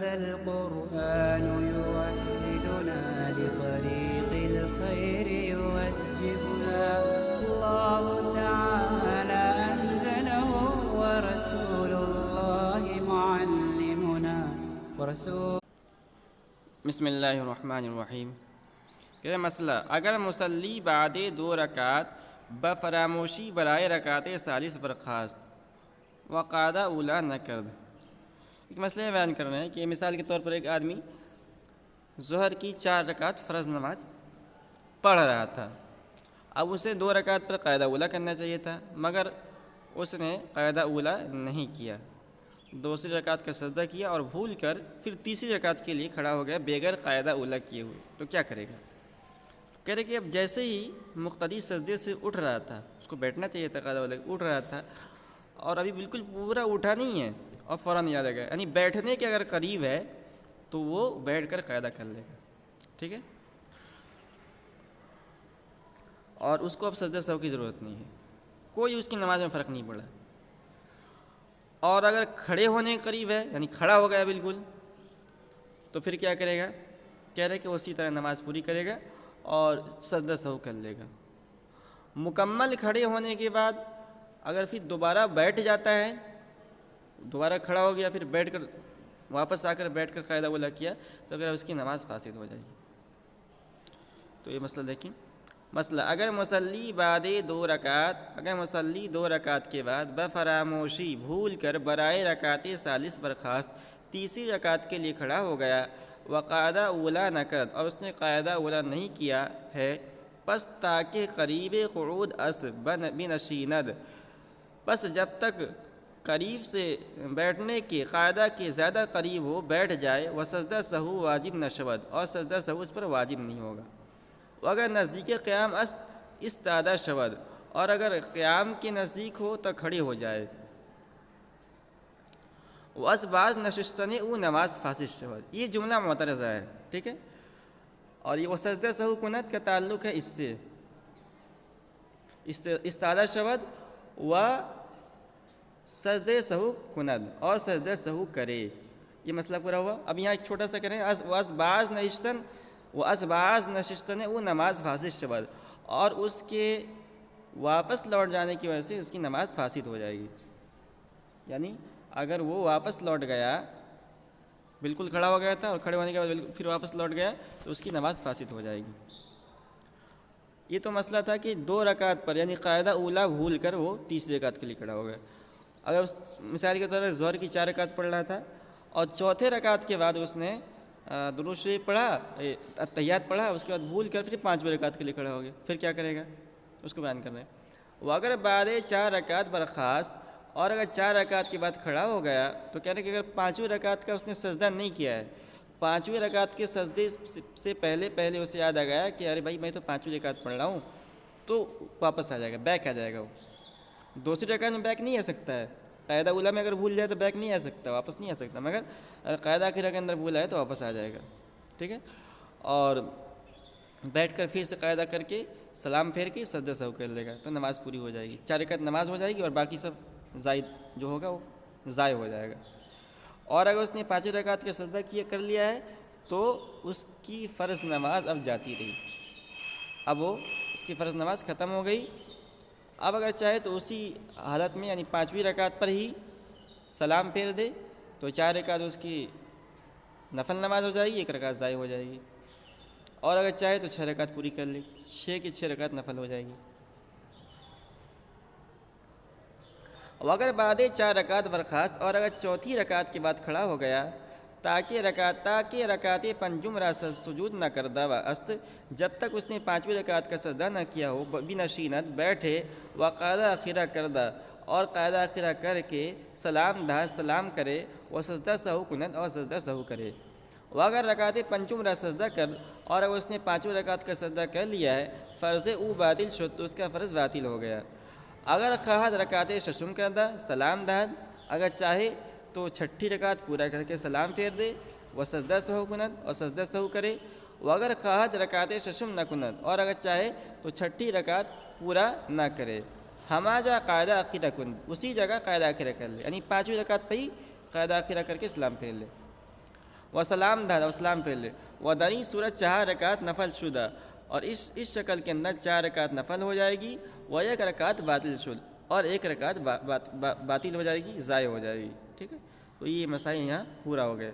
هذا القرآن يوحدنا لطريق الخير يوجهنا الله تعالى أنزله ورسول الله معلمنا بسم اللہ الرحمن الرحیم۔ کہ مسئلہ اگر مصلی بعد 2 رکعت بفراموشی برائے رکعت ثالث برخاست وقعدہ اولا نہ کرد۔ ایک مسئلہ بیان کر رہے ہیں کہ مثال کے طور پر ایک آدمی ظہر کی 4 رکعت فرض نماز پڑھ رہا تھا، اب اسے 2 رکعت پر قاعدہ اولا کرنا چاہیے تھا، مگر اس نے قاعدہ اولا نہیں کیا، دوسری رکعت کا سجدہ کیا اور بھول کر پھر تیسری رکعت کے لیے کھڑا ہو گیا بغیر قاعدہ اولا کیے ہوئے، تو کیا کرے گا؟ کہہ رہے کہ اب جیسے ہی مقتدی سجدے سے اٹھ رہا تھا، اس کو بیٹھنا چاہیے تھا قاعدہ اولا، اٹھ رہا تھا اور ابھی بالکل پورا اٹھا نہیں ہے اور فوراً یاد آ گیا، یعنی بیٹھنے کے اگر قریب ہے تو وہ بیٹھ کر قاعدہ کر لے گا، ٹھیک ہے، اور اس کو اب سجدہ سہو کی ضرورت نہیں ہے، کوئی اس کی نماز میں فرق نہیں پڑا۔ اور اگر کھڑے ہونے کے قریب ہے، یعنی کھڑا ہو گیا بالکل، تو پھر کیا کرے گا؟ کہہ رہے کہ اسی طرح نماز پوری کرے گا اور سجدہ سہو کر لے گا۔ مکمل کھڑے ہونے کے بعد اگر پھر دوبارہ بیٹھ جاتا ہے، دوبارہ کھڑا ہو گیا، پھر بیٹھ کر واپس آ کر بیٹھ کر قاعدہ اولا کیا، تو اگر اس کی نماز فاسد ہو جائے گی۔ تو یہ مسئلہ دیکھیں، مسئلہ اگر مصلی بعد 2 رکعت کے بعد بفراموشی بھول کر برائے رکعت ثالث برخاست تیسری رکعت کے لیے کھڑا ہو گیا وقعدہ اولا نہ کرد، اور اس نے قاعدہ اولا نہیں کیا ہے، پس تاکہ قریب قعود بنشیند، پس جب تک قریب سے بیٹھنے کے قاعدہ کے زیادہ قریب ہو بیٹھ جائے، وہ سجدہ سہو واجب نہ شود، اور سجدہ سہو اس پر واجب نہیں ہوگا۔ اگر نزدیک قیام استادہ شود، اور اگر قیام کے نزدیک ہو تو کھڑی ہو جائے، وَأَس بعض نشستنے او نماز فاسد شود۔ یہ جملہ معترضہ ہے، ٹھیک ہے، اور یہ وہ سجدہ سہو کنت کا تعلق ہے اس سے، استادہ شود و سجدہ سہو کند، اور سجدہ سہو کرے، یہ مسئلہ پورا ہوا۔ اب یہاں ایک چھوٹا سا کریں، وَأَس بعض نشستنے او نماز فاسد شود، اور اس کے واپس لوٹ جانے کی وجہ سے اس کی نماز فاسد ہو جائے گی، یعنی اگر وہ واپس لوٹ گیا، بالکل کھڑا ہو گیا تھا اور کھڑے ہونے کے بعد پھر واپس لوٹ گیا، تو اس کی نماز فاسد ہو جائے گی۔ یہ تو مسئلہ تھا کہ 2 رکعت پر یعنی قاعدہ اولا بھول کر وہ تیسری رکعت کے لیے کھڑا ہو گیا۔ اگر مثال کے طور پر ظہر کی 4 رکعت پڑھ رہا تھا اور چوتھے رکعت کے بعد اس نے درود شریف پڑھا، تحیات پڑھا، اس کے بعد بھول کر پھر 5ویں رکعت کے لیے کھڑا ہو گیا، پھر کیا کرے گا؟ اس کو بیان کر رہے ہیں۔ وہ اگر بعد 4 رکعت برخاست، اور اگر 4 رکعت کے بعد کھڑا ہو گیا، تو کہہ رہے کہ اگر 5ویں رکعت کا اس نے سجدہ نہیں کیا ہے، 5ویں رکعت کے سجدے سے پہلے اسے یاد آ گیا کہ ارے بھائی میں تو 5ویں رکعت پڑھ رہا ہوں، تو واپس آ جائے گا، بیک آ جائے گا۔ وہ دوسری رکعت میں بیک نہیں آ سکتا ہے، قاعدہ اولا میں اگر بھول جائے تو بیک نہیں آ سکتا، واپس نہیں آ سکتا، مگر اگر قاعدہ آخرہ کے اندر بھولا ہے تو واپس آ جائے گا، ٹھیک ہے، اور بیٹھ کر پھر سے قاعدہ کر کے سلام پھیر کے سجدہ سہو کر لے گا، تو نماز پوری ہو جائے گی، 4 رکعت نماز ہو جائے گی اور باقی سب زائد جو ہوگا وہ ضائع ہو جائے گا۔ اور اگر اس نے 5ویں رکعت کا سجدہ کر لیا ہے تو اس کی فرض نماز اب جاتی رہی، اب وہ اس کی فرض نماز ختم ہو گئی۔ اب اگر چاہے تو اسی حالت میں یعنی 5ویں رکعت پر ہی سلام پھیر دے، تو 4 رکعت اس کی نفل نماز ہو جائے گی، 1 رکعت ضائع ہو جائے گی، اور اگر چاہے تو 6 رکعت پوری کر لے، 6 کی 6 رکعت نفل ہو جائے گی۔ اور اگر بعد 4 رکعت برخاست، اور اگر چوتھی رکعت کے بعد کھڑا ہو گیا تاکہ رکعت پنجم را سجود نہ کردہ و است، جب تک اس نے 5ویں رکعت کا سجدہ نہ کیا ہو، بنشینت بیٹھے، وقعدہ آخرہ کردہ، اور قاعدہ آخرہ کر کے سلام کرے، وہ سجدہ سہو کند، اور سجدہ سہو کرے۔ وہ اگر رکعت پنجم را سجدہ کر، اور اگر اس نے 5ویں رکعت کا سجدہ کر لیا ہے، فرض او باطل شد، تو اس کا فرض باطل ہو گیا۔ اگر خواہد رکعت ششم کردہ سلام دہد، اگر چاہے تو 6ٹھی رکعت پورا کر کے سلام پھیر دے، وہ سجدہ سہو کند، اور سجدہ سہو کرے۔ وہ اگر خواہد رکعت ششم نہ کند، اور اگر چاہے تو 6ٹھی رکعت پورا نہ کرے، ہما جا قاعدہ آخرہ کند، اسی جگہ قاعدہ آخرہ کر لے، یعنی 5ویں رکعت پہ ہی قاعدہ آخرہ کر کے سلام پھیر لے۔ و سلام داد و سلام پھیر لے، و در این صورت 4 رکعت نفل شدہ، اور اس شکل کے اندر 4 رکعت نفل ہو جائے گی، و 1 رکعت باطل شد، اور 1 رکعت باطل ہو جائے گی، ضائع ہو جائے گی. ٹھیک ہے، تو یہ مسائل یہاں پورا ہو گئے.